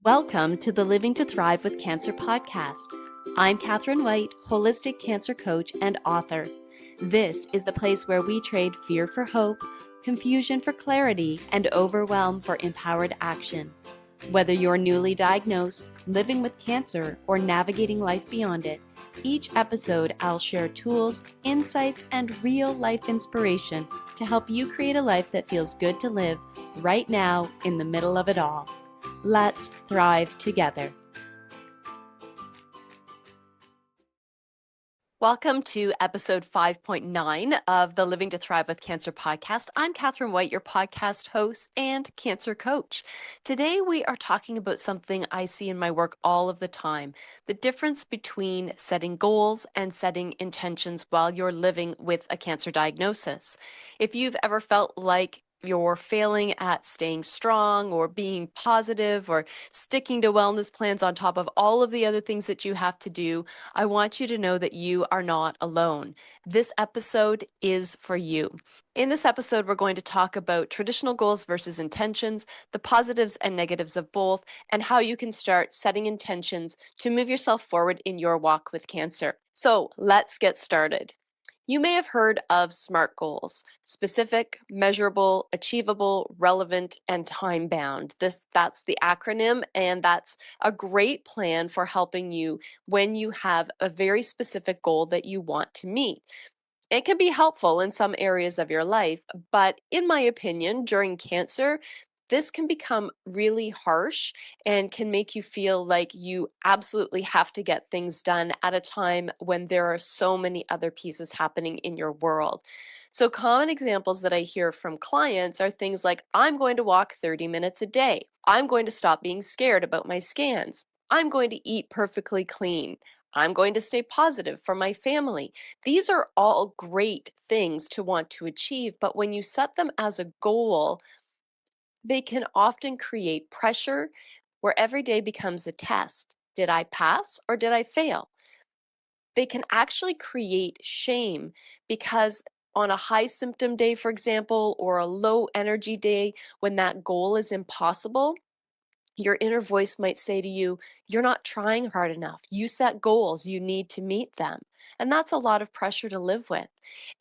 Welcome to the Living to Thrive with Cancer podcast. I'm Katherine White, holistic cancer coach and author. This is the place where we trade fear for hope, confusion for clarity, and overwhelm for empowered action. Whether you're newly diagnosed, living with cancer, or navigating life beyond it, each episode I'll share tools, insights, and real-life inspiration to help you create a life that feels good to live right now in the middle of it all. Let's thrive together. Welcome to episode 5.9 of the Living to Thrive with Cancer podcast. I'm Katherine White, your podcast host and cancer coach. Today we are talking about something I see in my work all of the time, the difference between setting goals and setting intentions while you're living with a cancer diagnosis. If you've ever felt like you're failing at staying strong or being positive or sticking to wellness plans on top of all of the other things that you have to do, I want you to know that you are not alone. This episode is for you. In this episode, we're going to talk about traditional goals versus intentions, the positives and negatives of both, and how you can start setting intentions to move yourself forward in your walk with cancer. So let's get started. You may have heard of SMART goals: specific, measurable, achievable, relevant, and time-bound. That's the acronym, and that's a great plan for helping you when you have a very specific goal that you want to meet. It can be helpful in some areas of your life, but in my opinion, during cancer, this can become really harsh and can make you feel like you absolutely have to get things done at a time when there are so many other pieces happening in your world. So common examples that I hear from clients are things like, I'm going to walk 30 minutes a day. I'm going to stop being scared about my scans. I'm going to eat perfectly clean. I'm going to stay positive for my family. These are all great things to want to achieve, but when you set them as a goal, they can often create pressure where every day becomes a test. Did I pass or did I fail? They can actually create shame because on a high symptom day, for example, or a low energy day when that goal is impossible, your inner voice might say to you, you're not trying hard enough. You set goals, you need to meet them. And that's a lot of pressure to live with.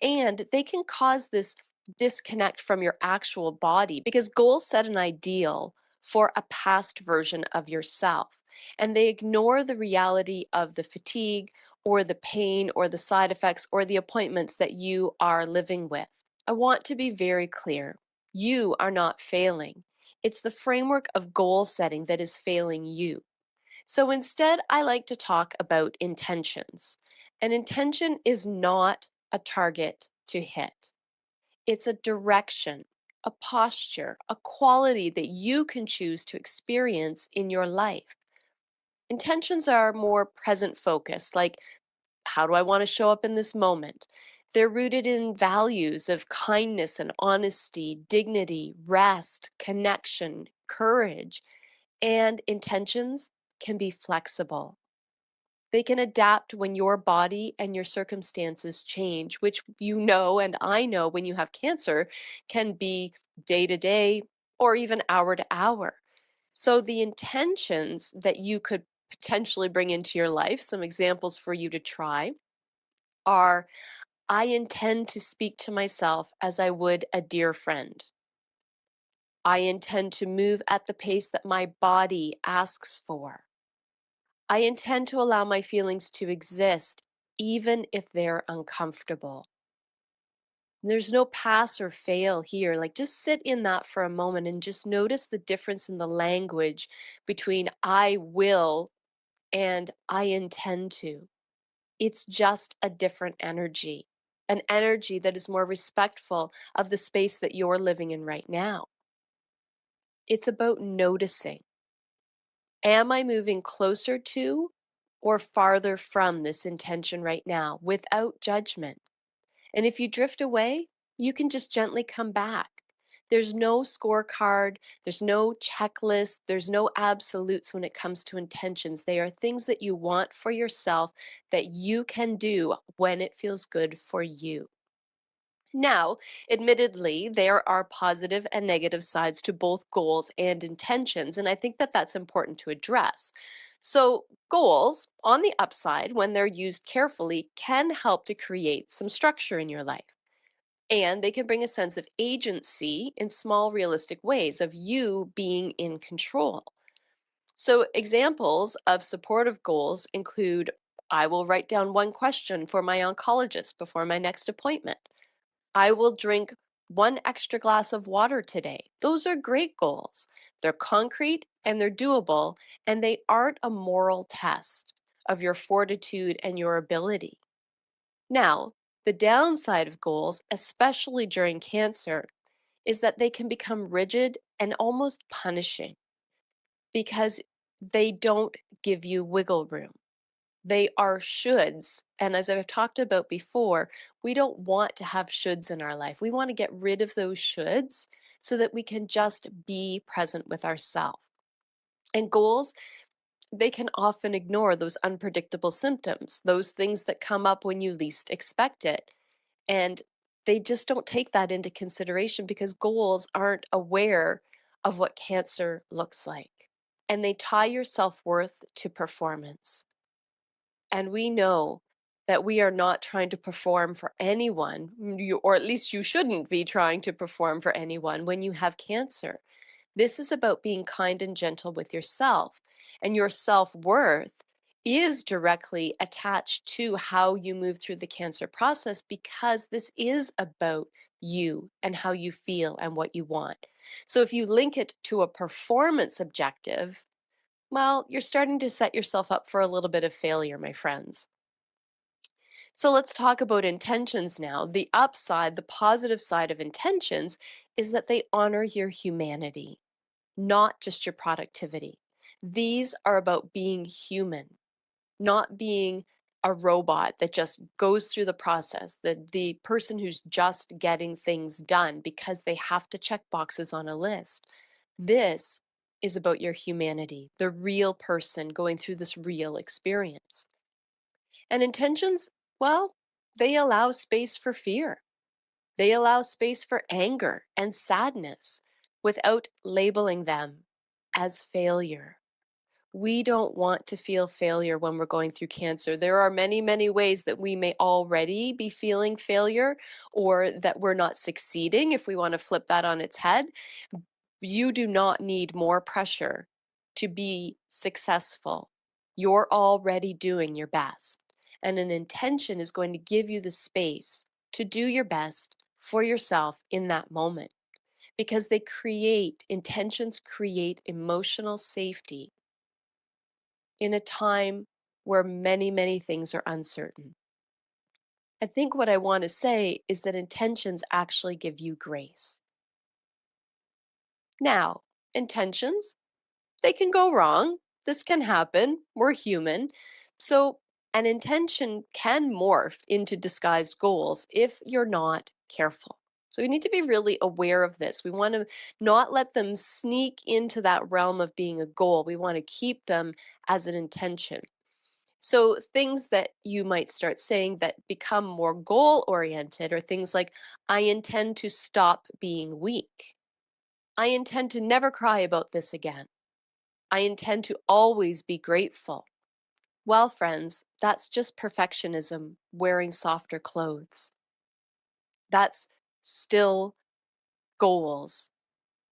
And they can cause this disconnect from your actual body because goals set an ideal for a past version of yourself. And they ignore the reality of the fatigue or the pain or the side effects or the appointments that you are living with. I want to be very clear. You are not failing. It's the framework of goal setting that is failing you. So instead, I like to talk about intentions. An intention is not a target to hit. It's a direction, a posture, a quality that you can choose to experience in your life. Intentions are more present focused, like, how do I want to show up in this moment? They're rooted in values of kindness and honesty, dignity, rest, connection, courage, and intentions can be flexible. They can adapt when your body and your circumstances change, which you know and I know when you have cancer can be day to day or even hour to hour. So the intentions that you could potentially bring into your life, some examples for you to try are, I intend to speak to myself as I would a dear friend. I intend to move at the pace that my body asks for. I intend to allow my feelings to exist, even if they're uncomfortable. There's no pass or fail here. Like, just sit in that for a moment and just notice the difference in the language between I will and I intend to. It's just a different energy, an energy that is more respectful of the space that you're living in right now. It's about noticing. Am I moving closer to or farther from this intention right now without judgment? And if you drift away, you can just gently come back. There's no scorecard, there's no checklist, there's no absolutes when it comes to intentions. They are things that you want for yourself that you can do when it feels good for you. Now, admittedly, there are positive and negative sides to both goals and intentions, and I think that that's important to address. So, goals, on the upside, when they're used carefully, can help to create some structure in your life. And they can bring a sense of agency in small, realistic ways of you being in control. So, examples of supportive goals include I will write down one question for my oncologist before my next appointment. I will drink one extra glass of water today. Those are great goals. They're concrete and they're doable, and they aren't a moral test of your fortitude and your ability. Now, the downside of goals, especially during cancer, is that they can become rigid and almost punishing because they don't give you wiggle room. They are shoulds. And as I've talked about before, we don't want to have shoulds in our life. We want to get rid of those shoulds so that we can just be present with ourselves. And goals, they can often ignore those unpredictable symptoms, those things that come up when you least expect it. And they just don't take that into consideration because goals aren't aware of what cancer looks like. And they tie your self worth to performance. And we know that we are not trying to perform for anyone, or at least you shouldn't be trying to perform for anyone when you have cancer. This is about being kind and gentle with yourself. And your self worth is directly attached to how you move through the cancer process because this is about you and how you feel and what you want. So if you link it to a performance objective, well, you're starting to set yourself up for a little bit of failure, my friends. So let's talk about intentions now. The upside, the positive side of intentions is that they honor your humanity, not just your productivity. These are about being human, not being a robot that just goes through the process, the person who's just getting things done because they have to check boxes on a list. This is about your humanity, the real person going through this real experience. And intentions, well, they allow space for fear. They allow space for anger and sadness without labeling them as failure. We don't want to feel failure when we're going through cancer. There are many, many ways that we may already be feeling failure or that we're not succeeding, if we want to flip that on its head. You do not need more pressure to be successful. You're already doing your best. And an intention is going to give you the space to do your best for yourself in that moment because intentions create emotional safety in a time where many, many things are uncertain. I think what I want to say is that intentions actually give you grace. Now, intentions, they can go wrong. This can happen. We're human. So, an intention can morph into disguised goals if you're not careful. So, we need to be really aware of this. We want to not let them sneak into that realm of being a goal. We want to keep them as an intention. So, things that you might start saying that become more goal oriented are things like, I intend to stop being weak. I intend to never cry about this again. I intend to always be grateful. Well, friends, that's just perfectionism wearing softer clothes. That's still goals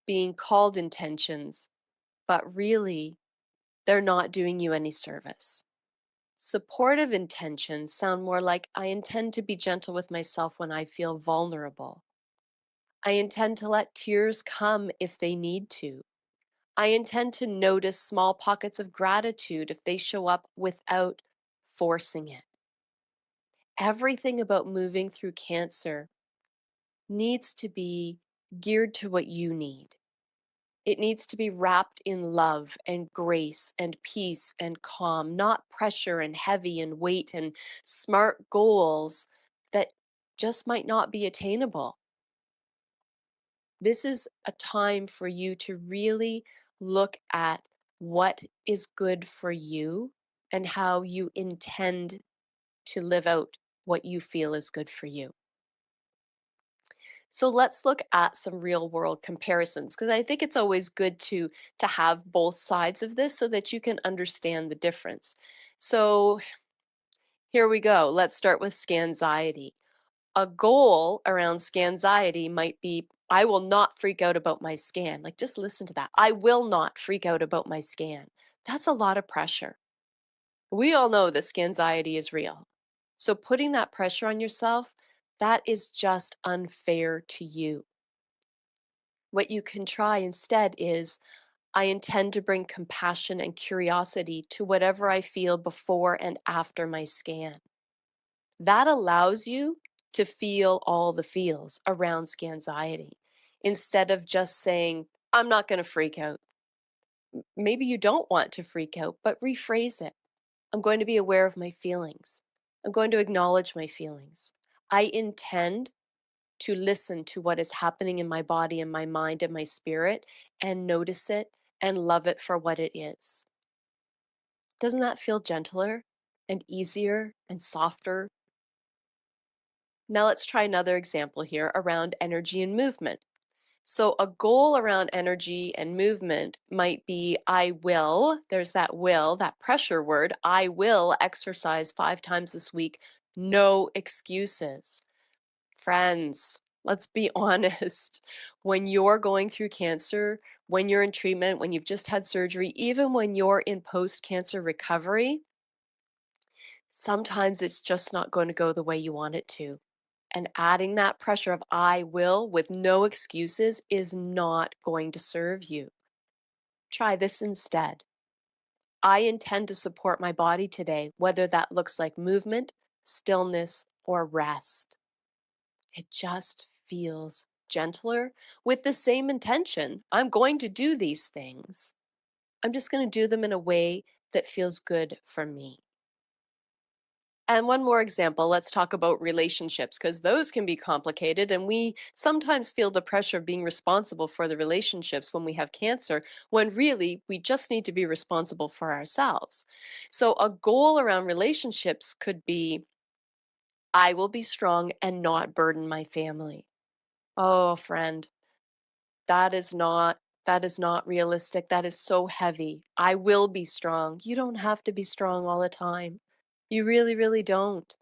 being called intentions, but really, they're not doing you any service. Supportive intentions sound more like I intend to be gentle with myself when I feel vulnerable. I intend to let tears come if they need to. I intend to notice small pockets of gratitude if they show up without forcing it. Everything about moving through cancer needs to be geared to what you need. It needs to be wrapped in love and grace and peace and calm, not pressure and heavy and weight and smart goals that just might not be attainable. This is a time for you to really look at what is good for you and how you intend to live out what you feel is good for you. So let's look at some real world comparisons because I think it's always good to have both sides of this so that you can understand the difference. So here we go. Let's start with scanxiety. A goal around scanxiety might be I will not freak out about my scan. Like just listen to that. I will not freak out about my scan. That's a lot of pressure. We all know that scanxiety is real. So putting that pressure on yourself, that is just unfair to you. What you can try instead is I intend to bring compassion and curiosity to whatever I feel before and after my scan. That allows you to feel all the feels around scanxiety instead of just saying, I'm not going to freak out. Maybe you don't want to freak out, but rephrase it. I'm going to be aware of my feelings. I'm going to acknowledge my feelings. I intend to listen to what is happening in my body and my mind and my spirit and notice it and love it for what it is. Doesn't that feel gentler and easier and softer? Now let's try another example here around energy and movement. So a goal around energy and movement might be I will, there's that will, that pressure word, I will exercise 5 times this week, no excuses. Friends, let's be honest. When you're going through cancer, when you're in treatment, when you've just had surgery, even when you're in post-cancer recovery, sometimes it's just not going to go the way you want it to. And adding that pressure of I will with no excuses is not going to serve you. Try this instead. I intend to support my body today, whether that looks like movement, stillness, or rest. It just feels gentler with the same intention. I'm going to do these things. I'm just going to do them in a way that feels good for me. And one more example, let's talk about relationships because those can be complicated and we sometimes feel the pressure of being responsible for the relationships when we have cancer, when really we just need to be responsible for ourselves. So a goal around relationships could be I will be strong and not burden my family. Oh, friend, that is not realistic. That is so heavy. I will be strong. You don't have to be strong all the time. You really, really don't.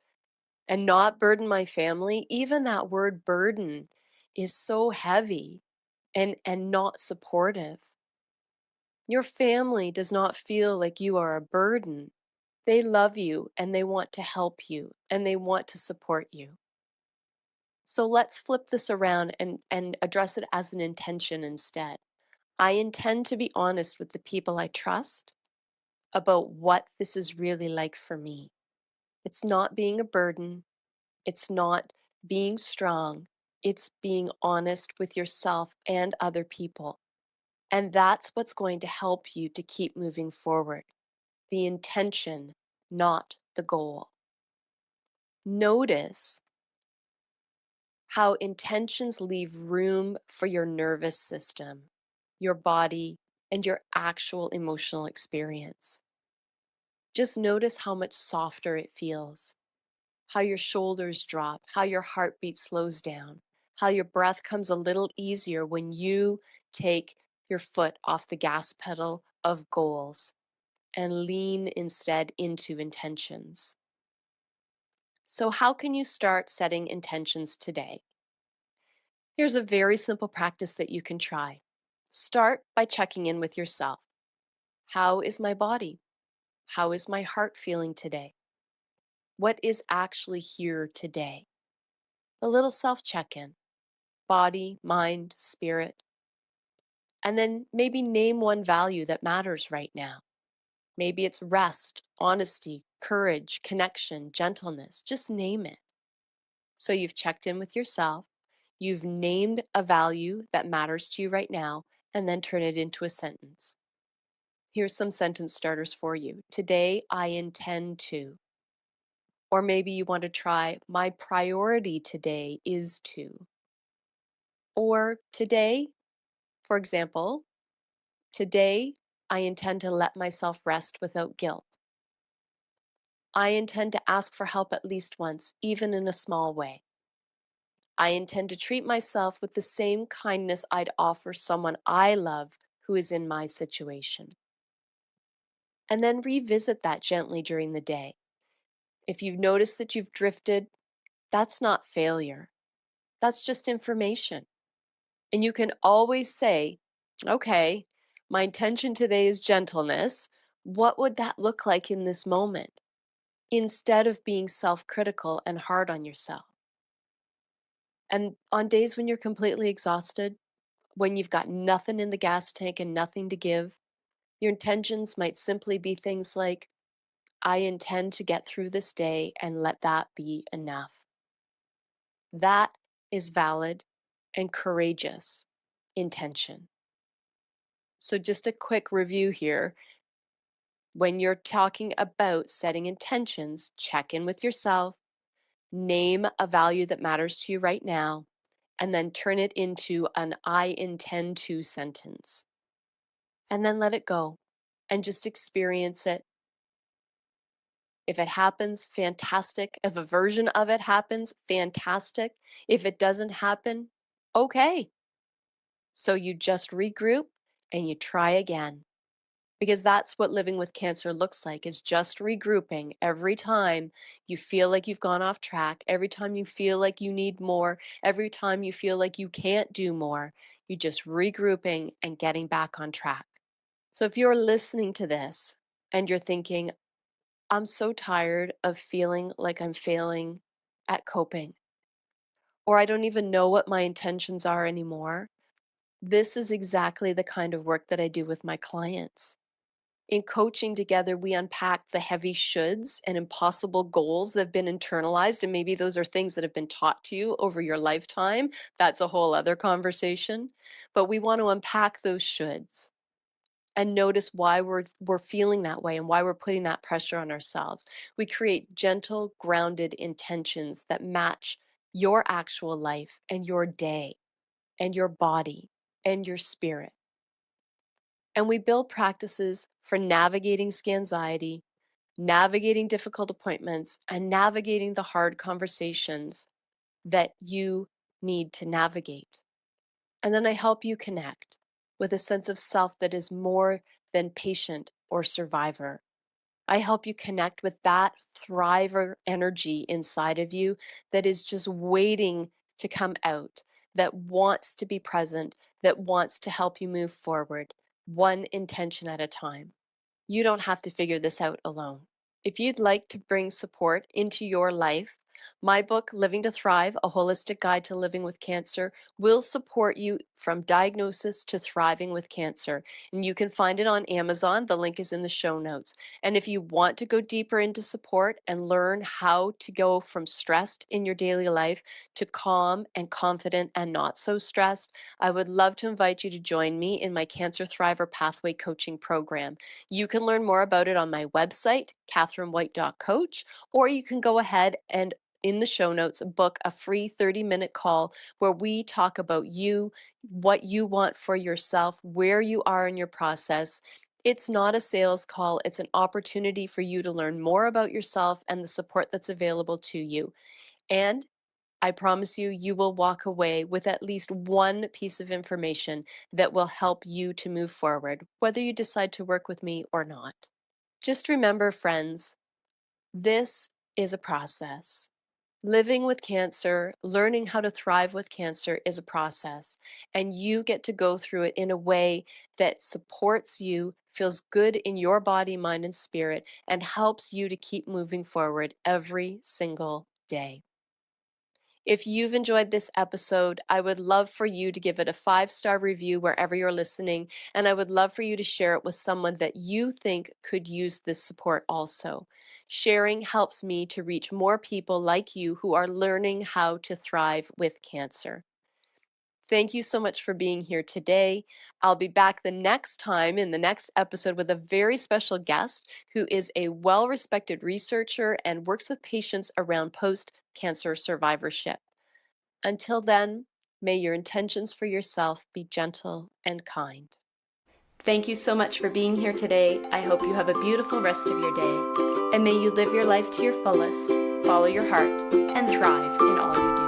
And not burden my family, even that word burden is so heavy and not supportive. Your family does not feel like you are a burden. They love you and they want to help you and they want to support you. So let's flip this around and address it as an intention instead. I intend to be honest with the people I trust about what this is really like for me. It's not being a burden. It's not being strong. It's being honest with yourself and other people. And that's what's going to help you to keep moving forward. The intention, not the goal. Notice how intentions leave room for your nervous system, your body, and your actual emotional experience. Just notice how much softer it feels, how your shoulders drop, how your heartbeat slows down, how your breath comes a little easier when you take your foot off the gas pedal of goals and lean instead into intentions. So, how can you start setting intentions today? Here's a very simple practice that you can try. Start by checking in with yourself. How is my body? How is my heart feeling today? What is actually here today? A little self check in, body, mind, spirit. And then maybe name one value that matters right now. Maybe it's rest, honesty, courage, connection, gentleness. Just name it. So you've checked in with yourself, you've named a value that matters to you right now, and then turn it into a sentence. Here's some sentence starters for you. Today, I intend to. Or maybe you want to try, my priority today is to. Or today, for example, today I intend to let myself rest without guilt. I intend to ask for help at least once, even in a small way. I intend to treat myself with the same kindness I'd offer someone I love who is in my situation. And then revisit that gently during the day. If you've noticed that you've drifted, that's not failure. That's just information. And you can always say, okay, my intention today is gentleness. What would that look like in this moment? Instead of being self-critical and hard on yourself. And on days when you're completely exhausted, when you've got nothing in the gas tank and nothing to give, your intentions might simply be things like, I intend to get through this day and let that be enough. That is valid and courageous intention. So just a quick review here. When you're talking about setting intentions, check in with yourself, name a value that matters to you right now, and then turn it into an I intend to sentence. And then let it go and just experience it. If it happens, fantastic. If a version of it happens, fantastic. If it doesn't happen, okay. So you just regroup and you try again. Because that's what living with cancer looks like, is just regrouping every time you feel like you've gone off track, every time you feel like you need more, every time you feel like you can't do more, you're just regrouping and getting back on track. So if you're listening to this and you're thinking, I'm so tired of feeling like I'm failing at coping, or I don't even know what my intentions are anymore, this is exactly the kind of work that I do with my clients. In coaching together, we unpack the heavy shoulds and impossible goals that have been internalized, and maybe those are things that have been taught to you over your lifetime. That's a whole other conversation. But we want to unpack those shoulds and notice why we're feeling that way and why we're putting that pressure on ourselves. We create gentle, grounded intentions that match your actual life and your day and your body and your spirit. And we build practices for navigating scanxiety, navigating difficult appointments, and navigating the hard conversations that you need to navigate. And then I help you connect with a sense of self that is more than patient or survivor. I help you connect with that thriver energy inside of you that is just waiting to come out, that wants to be present, that wants to help you move forward, one intention at a time. You don't have to figure this out alone. If you'd like to bring support into your life, my book, Living to Thrive, A Holistic Guide to Living with Cancer, will support you from diagnosis to thriving with cancer. And you can find it on Amazon. The link is in the show notes. And if you want to go deeper into support and learn how to go from stressed in your daily life to calm and confident and not so stressed, I would love to invite you to join me in my Cancer Thriver Pathway Coaching Program. You can learn more about it on my website, catherinewhite.coach, or you can go ahead and in the show notes, book a free 30-minute call where we talk about you, what you want for yourself, where you are in your process. It's not a sales call. It's an opportunity for you to learn more about yourself and the support that's available to you. And I promise you, you will walk away with at least one piece of information that will help you to move forward, whether you decide to work with me or not. Just remember, friends, this is a process. Living with cancer, learning how to thrive with cancer is a process, and you get to go through it in a way that supports you, feels good in your body, mind, and spirit, and helps you to keep moving forward every single day. If you've enjoyed this episode, I would love for you to give it a 5-star review wherever you're listening, and I would love for you to share it with someone that you think could use this support also. Sharing helps me to reach more people like you who are learning how to thrive with cancer. Thank you so much for being here today. I'll be back the next time in the next episode with a very special guest who is a well-respected researcher and works with patients around post-cancer survivorship. Until then, may your intentions for yourself be gentle and kind. Thank you so much for being here today. I hope you have a beautiful rest of your day. And may you live your life to your fullest, follow your heart, and thrive in all you do.